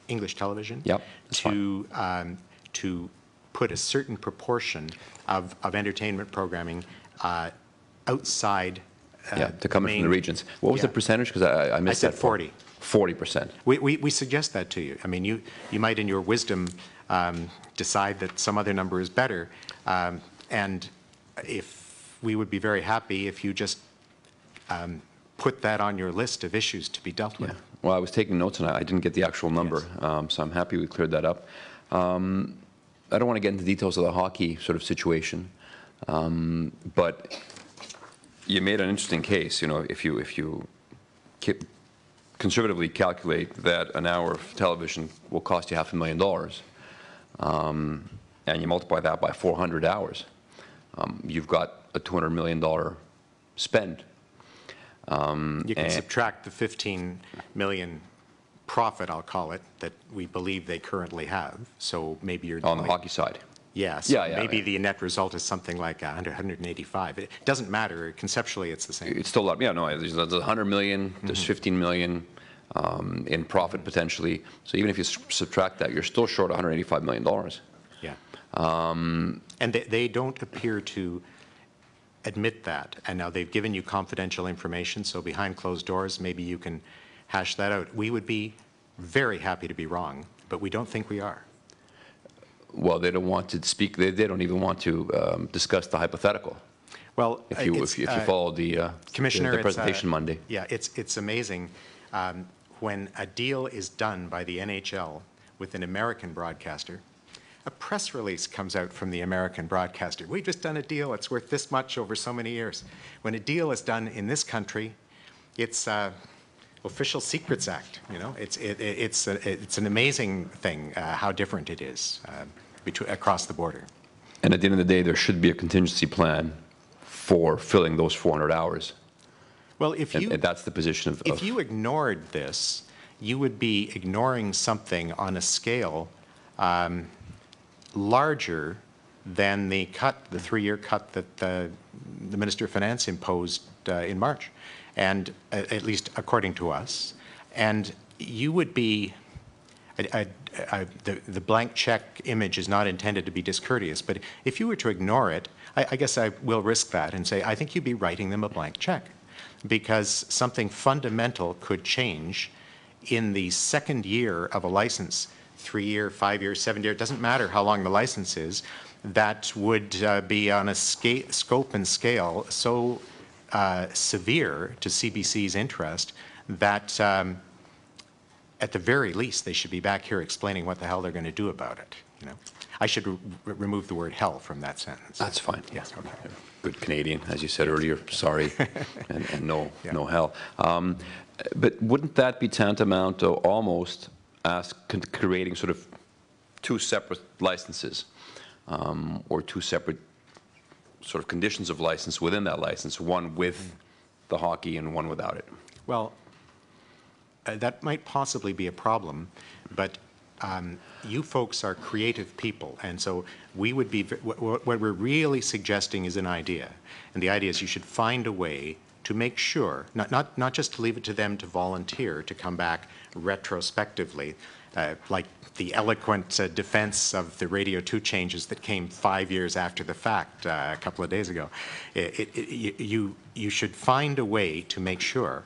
English television, to put a certain proportion of entertainment programming outside to come in from the regions. What was the percentage? Because I missed that. I said 40. 40%. We suggest that to you. I mean, you might, in your wisdom, decide that some other number is better, and if we would be very happy if you just put that on your list of issues to be dealt with. Well, I was taking notes and I didn't get the actual number, so I'm happy we cleared that up. I don't want to get into details of the hockey sort of situation, but you made an interesting case. You know, if you conservatively calculate that an hour of television will cost you $500,000, and you multiply that by 400 hours, you've got a $200 million spend. You can subtract the 15 million profit, I'll call it, that we believe they currently have. So maybe you're on the hockey side. Yes. Maybe the net result is something like 185. It doesn't matter. Conceptually, it's the same. It's still a lot. Yeah, no, there's 100 million, there's 15 million. in profit potentially. So even if you subtract that, you're still short $185 million. Yeah. And they don't appear to admit that. And now they've given you confidential information, so behind closed doors, maybe you can hash that out. We would be very happy to be wrong, but we don't think we are. Well, they don't want to speak. They don't even want to discuss the hypothetical. Well, if you follow the Commissioner, the presentation Monday. Yeah, it's amazing when a deal is done by the NHL with an American broadcaster. A press release comes out from the American broadcaster. We've just done a deal. It's worth this much over so many years. When a deal is done in this country, it's Official Secrets Act. You know, it's an amazing thing how different it is across the border. And at the end of the day, there should be a contingency plan for filling those 400 hours. Well, if you and that's the position of. If you ignored this, you would be ignoring something on a scale larger than the cut, the 3-year cut that the Minister of Finance imposed in March, and at least according to us. And you would be, the blank check image is not intended to be discourteous, but if you were to ignore it, I guess I will risk that and say, I think you'd be writing them a blank check, because something fundamental could change in the second year of a license, 3-year, 5-year, 7-year, it doesn't matter how long the license is, that would be on a scope and scale so severe to CBC's interest that at the very least they should be back here explaining what the hell they're going to do about it. You know, I should remove the word hell from that sentence. That's fine. Yes. Okay. Good Canadian, as you said earlier. Sorry, and no, no hell. But wouldn't that be tantamount to almost creating sort of 2 separate licenses, or 2 separate sort of conditions of license within that license, one with the hockey and one without it? Well, that might possibly be a problem, but you folks are creative people, and so we would be, what we're really suggesting is an idea, and the idea is you should find a way to make sure, not just to leave it to them to volunteer to come back retrospectively, like the eloquent defense of the Radio 2 changes that came 5 years after the fact a couple of days ago. You should find a way to make sure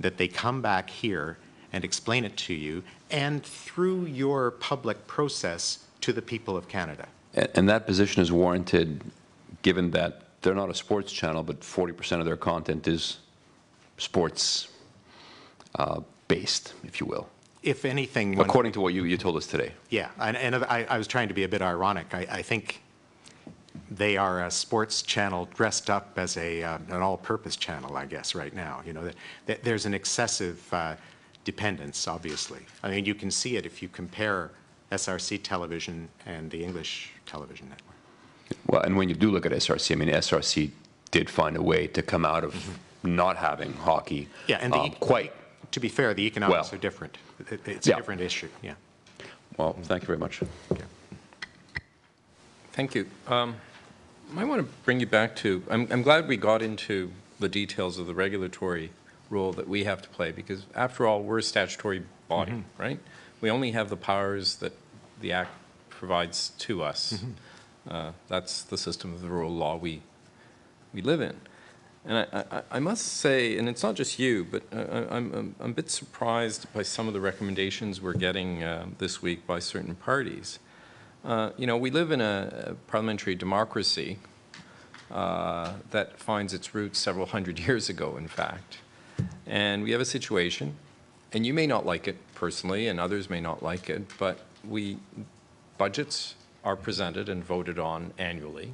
that they come back here and explain it to you, and through your public process to the people of Canada. And that position is warranted, given that they're not a sports channel, but 40% of their content is sports based, if you will. If anything, according to what you told us today. Yeah, and I was trying to be a bit ironic. I think they are a sports channel dressed up as an all-purpose channel, I guess, right now. You know, that there's an excessive dependence, obviously. I mean, you can see it if you compare SRC television and the English television network. Well, and when you do look at SRC, I mean, SRC did find a way to come out of not having hockey. Yeah, and to be fair, the economics are different. It's a different issue, yeah. Well, thank you very much. Okay. Thank you. I want to bring you back to, I'm glad we got into the details of the regulatory role that we have to play, because after all, we're a statutory body, right? We only have the powers that the Act provides to us. That's the system of the rule of law we live in. And I must say, and it's not just you, but I'm a bit surprised by some of the recommendations we're getting this week by certain parties. You know, we live in a parliamentary democracy that finds its roots several hundred years ago, in fact. And we have a situation, and you may not like it personally, and others may not like it, but budgets are presented and voted on annually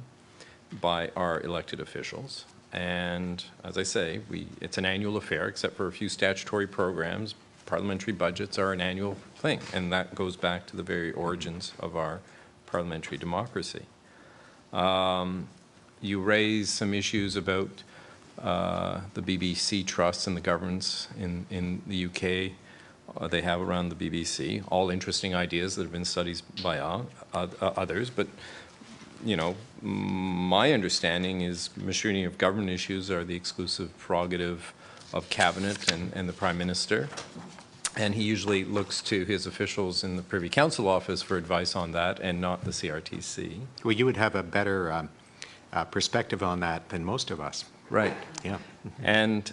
by our elected officials. And as I say, it's an annual affair, except for a few statutory programs. Parliamentary budgets are an annual thing, and that goes back to the very origins of our parliamentary democracy. You raise some issues about the BBC trusts and the governance in the UK they have around the BBC. All interesting ideas that have been studied by others, but you know, my understanding is machinery of government issues are the exclusive prerogative of Cabinet and the Prime Minister. And he usually looks to his officials in the Privy Council office for advice on that and not the CRTC. Well, you would have a better perspective on that than most of us. Right. Yeah. And,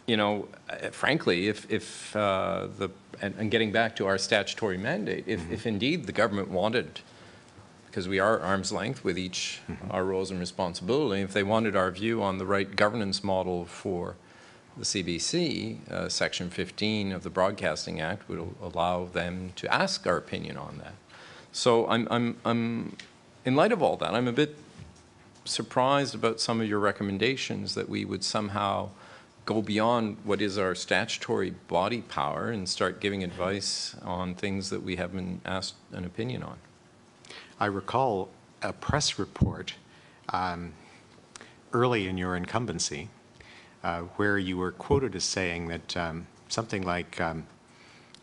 you know, frankly, if and getting back to our statutory mandate, if indeed the government wanted, because we are arm's length with each our roles and responsibility, if they wanted our view on the right governance model for the CBC, Section 15 of the Broadcasting Act would allow them to ask our opinion on that. So I'm in light of all that, I'm a bit surprised about some of your recommendations that we would somehow go beyond what is our statutory body power and start giving advice on things that we haven't been asked an opinion on. I recall a press report early in your incumbency where you were quoted as saying that something like,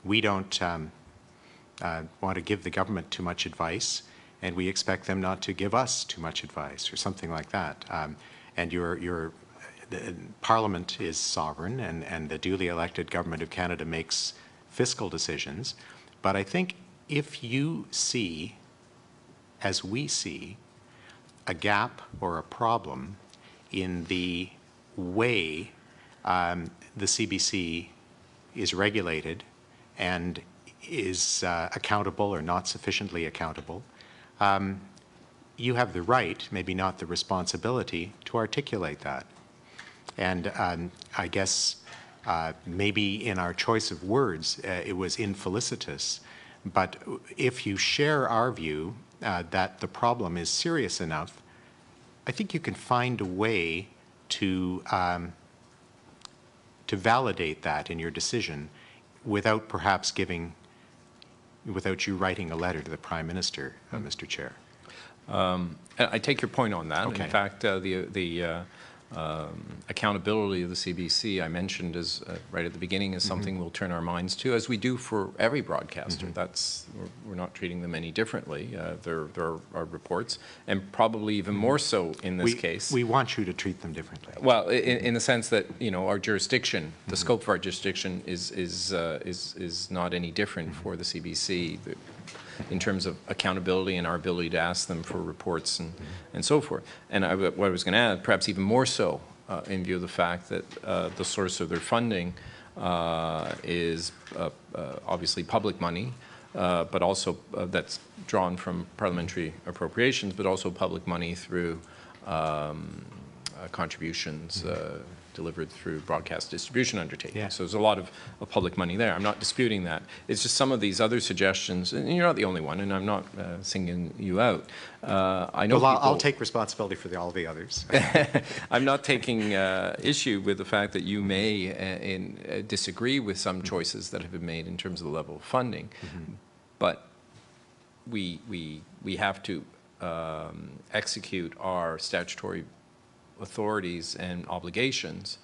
we don't want to give the government too much advice, and we expect them not to give us too much advice, or something like that. And the Parliament is sovereign, and the duly elected Government of Canada makes fiscal decisions. But I think if you see, as we see, a gap or a problem in the way the CBC is regulated and is accountable or not sufficiently accountable, you have the right, maybe not the responsibility, to articulate that. And I guess maybe in our choice of words it was infelicitous, but if you share our view that the problem is serious enough, I think you can find a way to validate that in your decision without perhaps without you writing a letter to the Prime Minister, Mr. Chair. I take your point on that. Okay. In fact, the accountability of the CBC I mentioned right at the beginning is something we'll turn our minds to, as we do for every broadcaster. We're not treating them any differently. There are reports, and probably even more so in this case. We want you to treat them differently. Well, in the sense that, you know, our jurisdiction, the scope of our jurisdiction is not any different for the CBC. In terms of accountability and our ability to ask them for reports and so forth. And what I was going to add, perhaps even more so in view of the fact that the source of their funding is obviously public money, but also that's drawn from parliamentary appropriations, but also public money through contributions delivered through broadcast distribution undertakings. Yeah. So there's a lot of public money there. I'm not disputing that. It's just some of these other suggestions, and you're not the only one, and I'm not singling you out. I know. Well, I'll take responsibility for all the others. I'm not taking issue with the fact that you may disagree with some choices that have been made in terms of the level of funding, but we have to execute our statutory authorities and obligations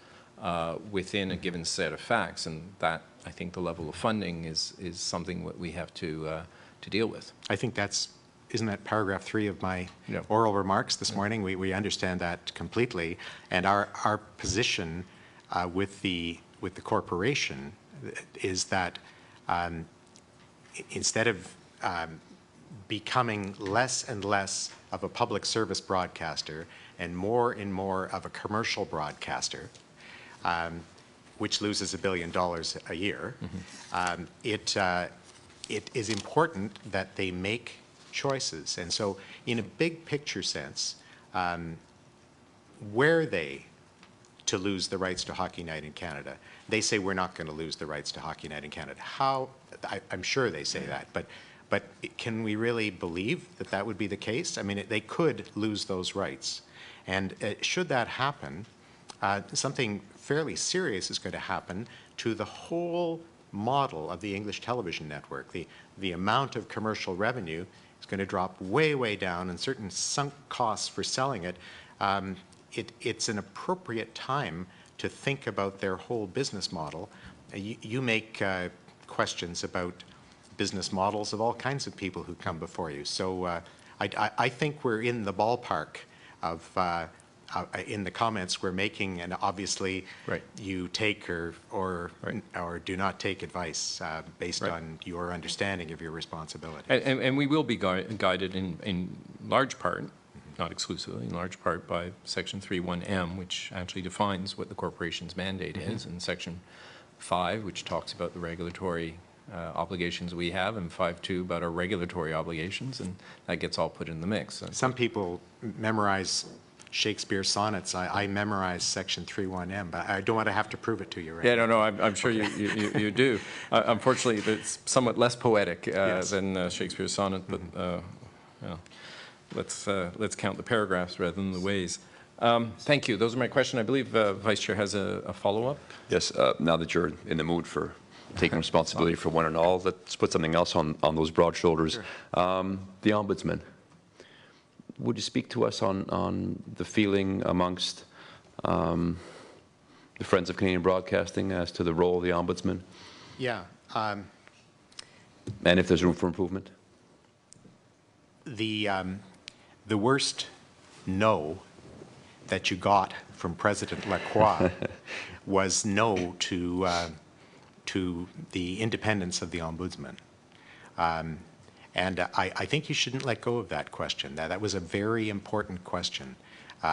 within a given set of facts, and that, I think, the level of funding is something that we have to deal with. I think isn't that paragraph 3 of my oral remarks this morning? We understand that completely, and our position with the corporation is that instead of becoming less and less of a public service broadcaster and more of a commercial broadcaster, which loses $1 billion a year, it is important that they make choices. And so in a big picture sense, were they to lose the rights to Hockey Night in Canada, they say we're not going to lose the rights to Hockey Night in Canada. How? I'm sure they say that, but can we really believe that that would be the case? I mean, they could lose those rights. And should that happen, something fairly serious is going to happen to the whole model of the English television network. The amount of commercial revenue is going to drop way, way down, and certain sunk costs for selling it. It's an appropriate time to think about their whole business model. You make questions about business models of all kinds of people who come before you. So I think we're in the ballpark of in the comments we're making, and obviously you take or do not take advice based on your understanding of your responsibility. And we will be guided in large part, not exclusively, in large part by Section 3.1M, which actually defines what the corporation's mandate is, and Section 5, which talks about the regulatory obligations we have, and 5.2 about our regulatory obligations, and that gets all put in the mix. Some people memorize Shakespeare's sonnets. I memorize Section 3.1M, but I don't want to have to prove it to you. Right? Yeah, no, I'm sure you do. Unfortunately, it's somewhat less poetic than Shakespeare's sonnet, but let's count the paragraphs rather than the ways. Thank you. Those are my questions. I believe Vice Chair has a follow-up. Yes. Now that you're in the mood for taking responsibility for one and all, let's put something else on those broad shoulders. Sure. The Ombudsman. Would you speak to us on the feeling amongst the Friends of Canadian Broadcasting as to the role of the Ombudsman? Yeah. And if there's room for improvement? The worst no that you got from President Lacroix was no to the independence of the Ombudsman. And I think you shouldn't let go of that question. That was a very important question.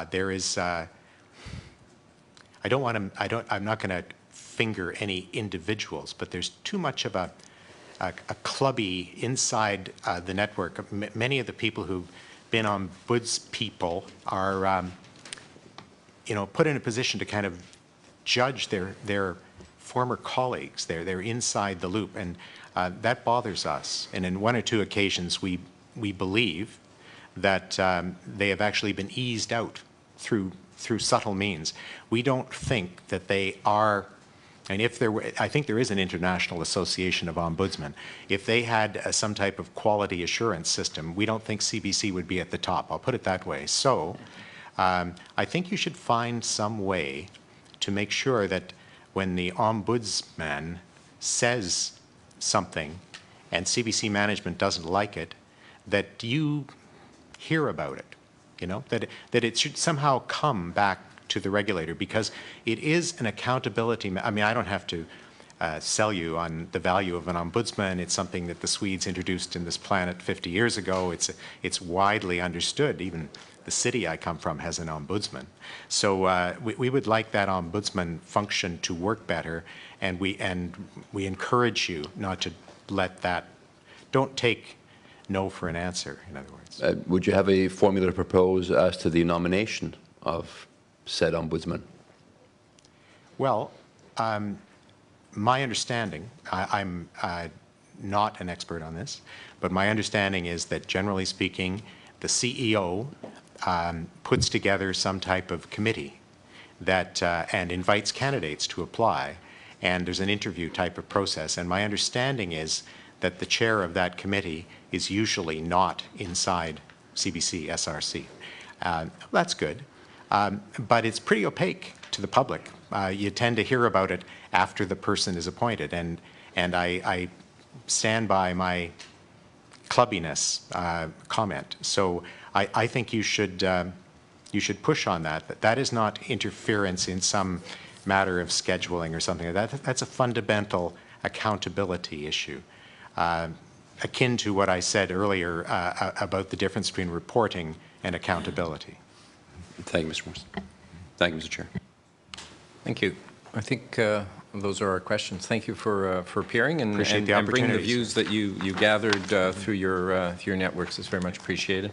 There is, I'm not going to finger any individuals, but there's too much of a clubby inside the network. Many of the people who've been ombuds people are, put in a position to kind of judge their former colleagues. They're inside the loop, and that bothers us. And in one or two occasions, we believe that they have actually been eased out through subtle means. We don't think that they are. And if there were, I think there is an international association of ombudsmen. If they had some type of quality assurance system, we don't think CBC would be at the top. I'll put it that way. So I think you should find some way to make sure that when the ombudsman says something and CBC management doesn't like it, that you hear about it, that it should somehow come back to the regulator, because it is an accountability. I mean, I don't have to sell you on the value of an ombudsman. It's something that the Swedes introduced in this planet 50 years ago. It's widely understood. Even the city I come from has an ombudsman. So we would like that ombudsman function to work better, and we encourage you not to let that. Don't take no for an answer. In other words, would you have a formula to propose as to the nomination of said ombudsman? Well, my understanding, I'm not an expert on this, but my understanding is that generally speaking, the CEO puts together some type of committee that and invites candidates to apply, and there's an interview type of process. And my understanding is that the chair of that committee is usually not inside CBC SRC. That's good. But it's pretty opaque to the public. You tend to hear about it after the person is appointed, and I stand by my clubbiness comment. So I think you should push on that. That is not interference in some matter of scheduling or something like that. That's a fundamental accountability issue, akin to what I said earlier about the difference between reporting and accountability. Thank you, Mr. Morris. Thank you, Mr. Chair. Thank you. I think those are our questions. Thank you for appearing and bringing the views that you gathered through your networks. It's very much appreciated.